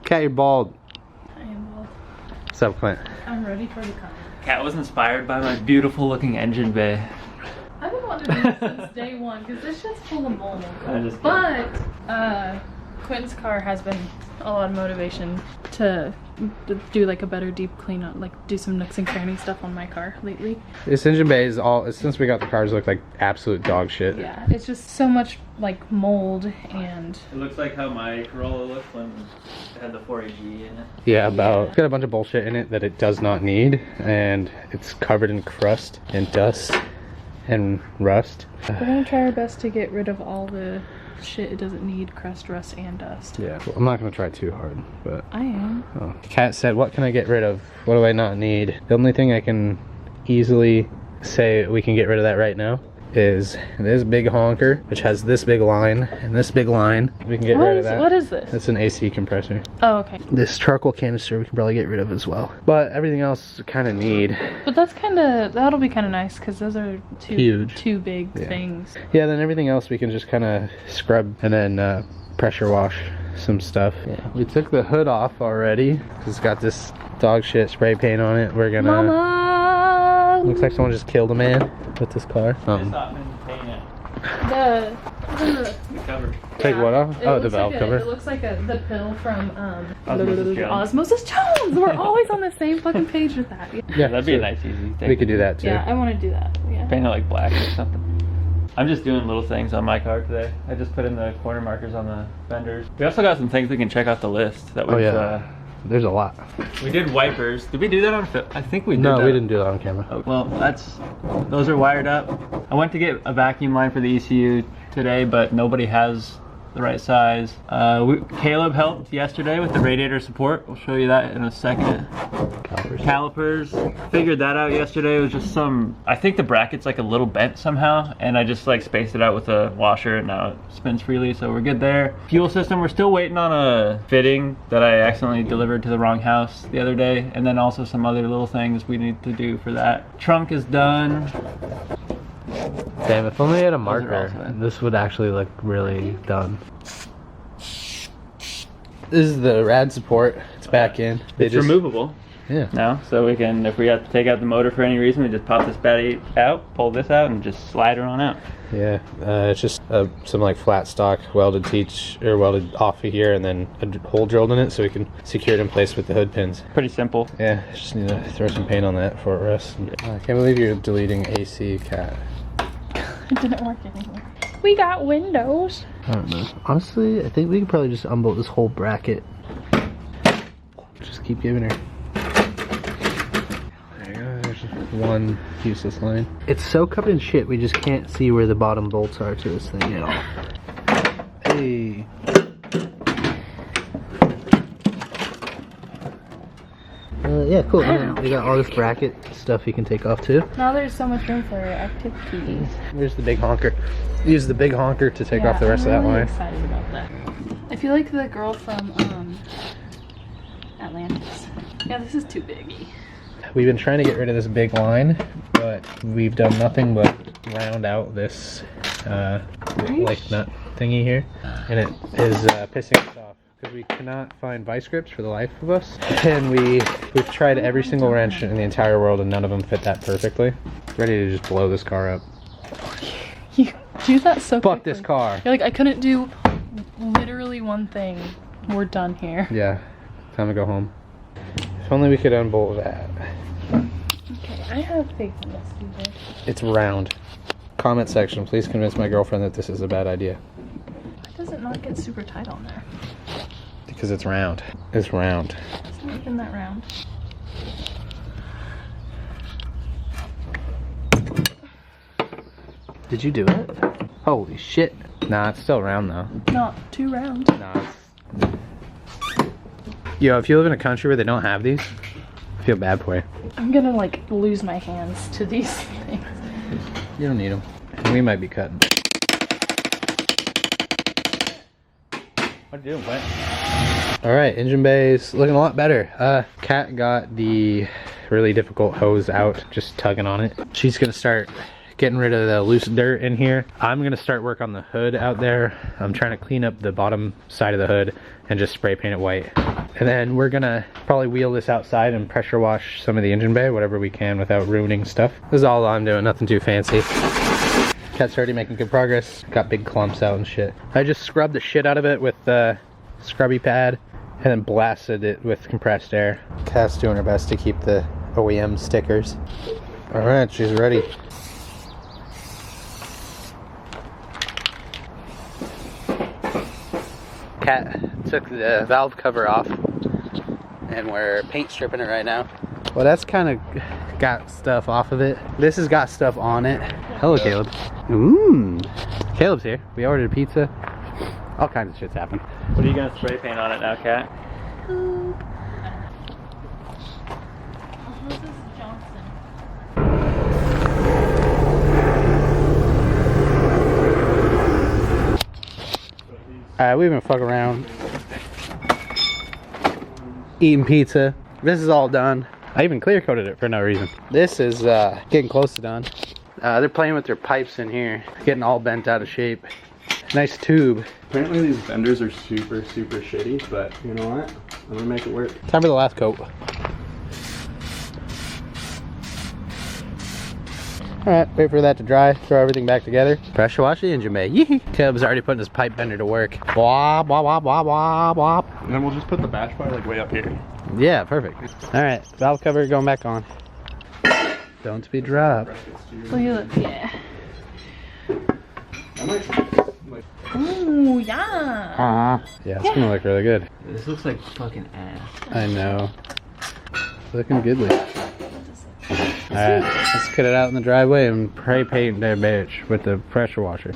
Cat, you're bald. I am bald. What's up, Clint? I'm ready for the comment. Cat was inspired by my beautiful looking engine bay. I've been wanting to do this since day one because this shit's full of mold. Just but Quentin's car has been a lot of motivation to do like a better deep cleanup, like do some nooks and cranny stuff on my car lately. This engine bay is all, since we got the cars, look like absolute dog shit. Yeah, it's just so much like mold and... It looks like how my Corolla looked when it had the 4AG in it. Yeah, about. It's got a bunch of bullshit in it that it does not need, and it's covered in crust and dust and rust. We're gonna try our best to get rid of all the shit it doesn't need, crust, rust, and dust. Yeah, well, I'm not gonna try too hard, but I am. oh. Kat said, what can I get rid of? What do I not need? The only thing I can easily say we can get rid of that right now is this big honker, which has this big line and this big line. We can get rid of that. What is this? It's an AC compressor. Oh, okay. This charcoal canister we can probably get rid of as well. But everything else kind of need. But that's kind of, that'll be kind of nice because those are two big things. Yeah, then everything else we can just kind of scrub and then pressure wash some stuff. Yeah, we took the hood off already because it's got this dog shit spray paint on it. We're gonna... Mama! Looks like someone just killed a man with this car. The cover. Take what off? Oh, the valve cover. It looks like the pill from Osmosis Jones. Osmosis Jones. We're always on the same fucking page with that. Yeah, That'd be a nice easy thing. We could do that too. Yeah, I want to do that. Yeah. Paint it like black or something. I'm just doing little things on my car today. I just put in the corner markers on the fenders. We also got some things we can check off the list that we've, there's a lot. we did wipers. Did we do that on film? I think we did. No, we didn't do that on camera. Oh, well, those are wired up. I went to get a vacuum line for the ECU today, but nobody has the right size. Caleb helped yesterday with the radiator support. We'll show you that in a second. Calipers. Figured that out yesterday. It was just I think the bracket's like a little bent somehow, and I just like spaced it out with a washer, and now it spins freely, so we're good there. Fuel system, we're still waiting on a fitting that I accidentally delivered to the wrong house the other day, and then also some other little things we need to do for that. Trunk is done. Damn, if only I had a marker, this would actually look really done. This is the rad support. It's back in. It's removable. Yeah. Now, so we can, if we have to take out the motor for any reason, we just pop this battery out, pull this out, and just slide it on out. Yeah, it's just some like flat stock welded welded off of here, and then a hole drilled in it so we can secure it in place with the hood pins. Pretty simple. Yeah, just need to throw some paint on that before it rests. I can't believe you're deleting AC, Cat. It didn't work anymore. We got windows. I don't know. Honestly, I think we could probably just unbolt this whole bracket. Just keep giving her. There you go. There's one useless line. It's so covered in shit, we just can't see where the bottom bolts are to this thing at all. Hey. Yeah, cool. And we got all this bracket stuff you can take off too. Now there's so much room for activities. Here's the big honker. Use the big honker to take off the rest of that line. I'm excited about that. I feel like the girl from Atlantis. Yeah, this is too biggy. We've been trying to get rid of this big line, but we've done nothing but round out this like nut thingy here, and it is pissing us off because we cannot find vice grips for the life of us, and we've tried every single wrench in the entire world, and none of them fit that perfectly. Ready to just blow this car up. You do that so quickly. Fuck this car. You're like, I couldn't do literally one thing. We're done here. Yeah, time to go home. If only we could unbolt that. Okay, I have faith in this, DJ. It's round. Comment section, please convince my girlfriend that this is a bad idea. Why does it not get super tight on there? Because it's round. It's round. It's not even that round. Did you do it? Holy shit. Nah, it's still round though. Not too round. Nah, yo, if you live in a country where they don't have these, I feel bad for you. I'm gonna like lose my hands to these things. You don't need them. We might be cutting. What are you doing, Clint? Alright, engine bay's looking a lot better. Kat got the really difficult hose out, just tugging on it. She's gonna start getting rid of the loose dirt in here. I'm gonna start work on the hood out there. I'm trying to clean up the bottom side of the hood and just spray paint it white. And then we're gonna probably wheel this outside and pressure wash some of the engine bay, whatever we can without ruining stuff. This is all I'm doing, nothing too fancy. Cat's already making good progress. Got big clumps out and shit. I just scrubbed the shit out of it with the scrubby pad and then blasted it with compressed air. Cat's doing her best to keep the OEM stickers. All right, she's ready. Cat took the valve cover off and we're paint stripping it right now. Well, that's kind of got stuff off of it. This has got stuff on it. Hello, Caleb. Caleb's here. We ordered pizza. All kinds of shit's happened. What are you gonna spray paint on it now, Kat? Alright, we've been fucking around, eating pizza. This is all done. I even clear coated it for no reason. This is getting close to done. They're playing with their pipes in here, getting all bent out of shape. Nice tube. Apparently these benders are super shitty, but you know what? I'm gonna make it work. Time for the last coat. Alright, wait for that to dry, throw everything back together. Pressure wash the engine bay. Yee! Caleb's already putting his pipe bender to work. Wop, wop, wop, wop, wop, wop. And then we'll just put the batch bar like way up here. Yeah, perfect. Alright, valve cover going back on. Don't be dropped. Yeah. I might, Ooh, yeah. Yeah, it's gonna look really good. This looks like fucking ass. I know. Looking goodly. Alright, let's cut it out in the driveway and spray paint that bitch with the pressure washer.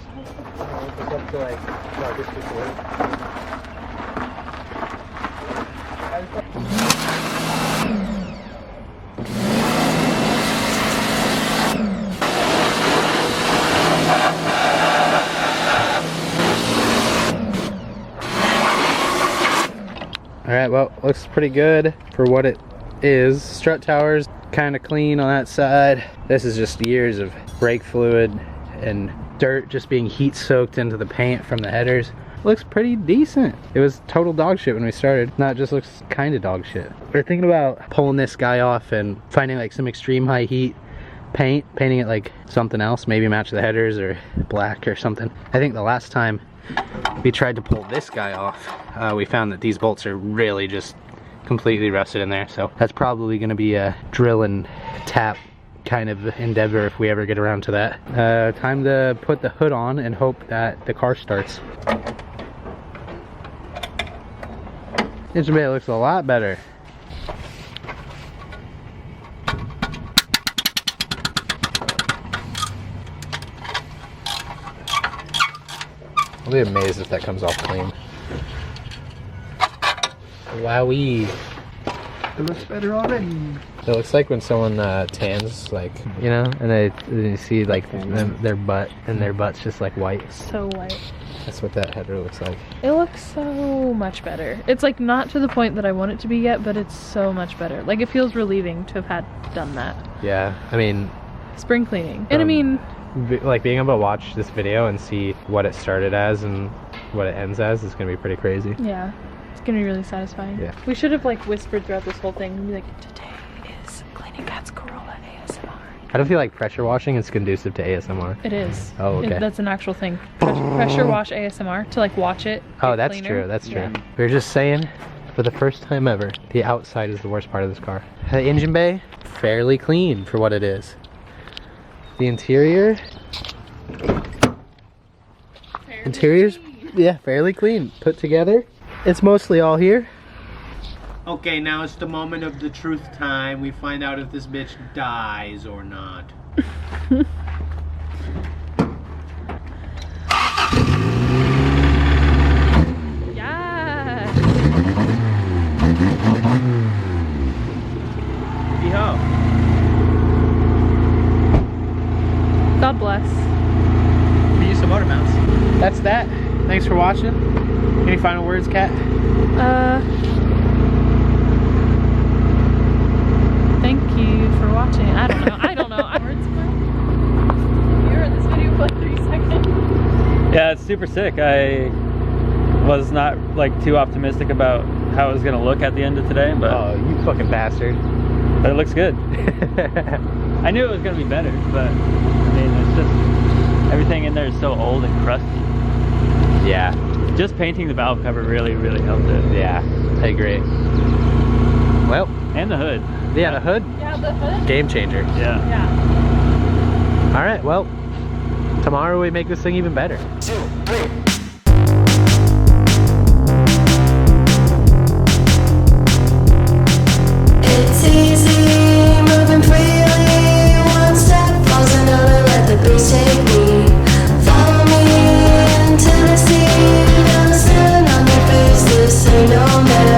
Alright, well, looks pretty good for what it is. Strut towers kind of clean on that side. This is just years of brake fluid and dirt just being heat soaked into the paint from the headers. Looks pretty decent. It was total dog shit when we started. Now it just looks kind of dog shit. We're thinking about pulling this guy off and finding like some extreme high heat paint, painting it like something else, maybe match the headers or black or something. I think the last time we tried to pull this guy off, we found that these bolts are really just completely rusted in there, so that's probably going to be a drill and tap kind of endeavor if we ever get around to that. Time to put the hood on and hope that the car starts. Engine bay looks a lot better. I'll be amazed if that comes off clean. Wowee. it looks better already. It looks like when someone tans, like, you know, and you see like their butt, and their butt's just like white. So white. That's what that header looks like. It looks so much better. It's like not to the point that I want it to be yet, but it's so much better. Like it feels relieving to have done that. Yeah, I mean, Spring cleaning. And I mean, like being able to watch this video and see what it started as and what it ends as is gonna be pretty crazy. yeah, it's gonna be really satisfying. Yeah. We should have like whispered throughout this whole thing and be like, today is cleaning Cat's Corolla ASMR. I don't feel like pressure washing is conducive to ASMR. It is. Oh, okay. That's an actual thing. Pressure wash ASMR to like watch it. Oh, get that's cleaner. true. That's true. Yeah. We were just saying, for the first time ever, the outside is the worst part of this car. The engine bay, fairly clean for what it is. The interior, interior's, yeah, fairly clean. Put together, it's mostly all here. Okay, now it's the moment of the truth time. We find out if this bitch dies or not. Yeah. Yeehaw. God bless. We use some motor mounts. That's that. Thanks for watching. Any final words, Kat? Thank you for watching. I don't know. I don't know. Words, you were in this video for like 3 seconds. Yeah, it's super sick. I was not like too optimistic about how it was gonna look at the end of today, but Oh, you fucking bastard. it looks good. I knew it was gonna be better, but I mean, it's just everything in there is so old and crusty. Yeah, Just painting the valve cover really, really helped it. yeah, I agree. Well, And the hood. yeah, the hood, Yeah, the hood. game changer. Yeah. Yeah. All right, well, tomorrow we make this thing even better. It's easy, moving freely. One step falls another, let the breeze take me. Follow me into the sea. Now the sun on your face, this ain't no mess.